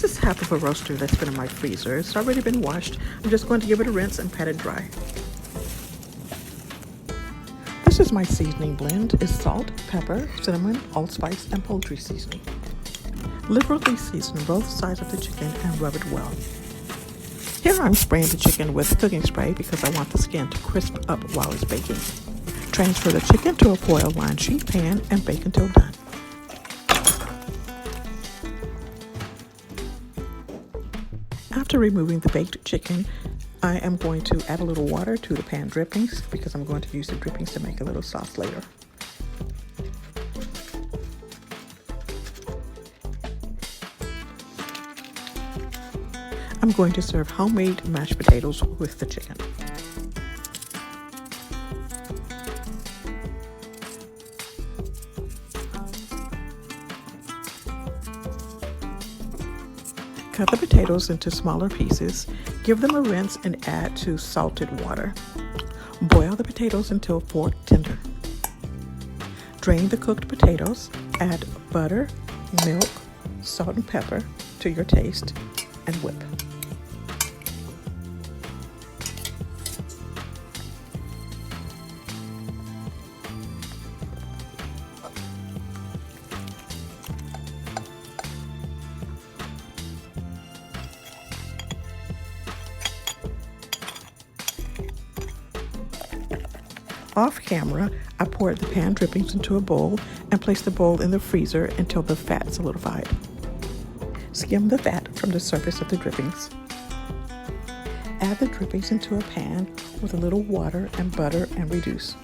This is half of a roaster that's been in my freezer. It's already been washed. I'm just going to give it a rinse and pat it dry. This is my seasoning blend. It's salt, pepper, cinnamon, allspice, and poultry seasoning. Liberally season both sides of the chicken and rub it well. Here I'm spraying the chicken with cooking spray because I want the skin to crisp up while it's baking. Transfer the chicken to a foil-lined sheet pan and bake until done. After removing the baked chicken, I am going to add a little water to the pan drippings because I'm going to use the drippings to make a little sauce later. I'm going to serve homemade mashed potatoes with the chicken. Cut the potatoes into smaller pieces, give them a rinse and add to salted water. Boil the potatoes until fork tender. Drain the cooked potatoes, add butter, milk, salt and pepper to your taste, and whip. Off camera, I poured the pan drippings into a bowl and placed the bowl in the freezer until the fat solidified. Skim the fat from the surface of the drippings. Add the drippings into a pan with a little water and butter and reduce.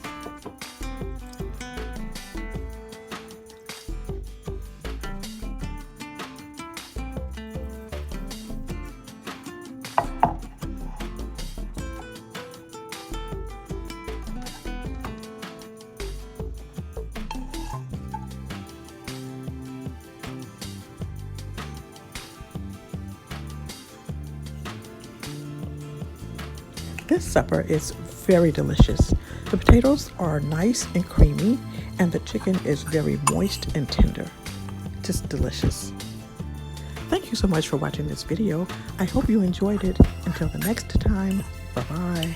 This supper is very delicious. The potatoes are nice and creamy, and the chicken is very moist and tender. Just delicious. Thank you so much for watching this video. I hope you enjoyed it. Until the next time, bye-bye.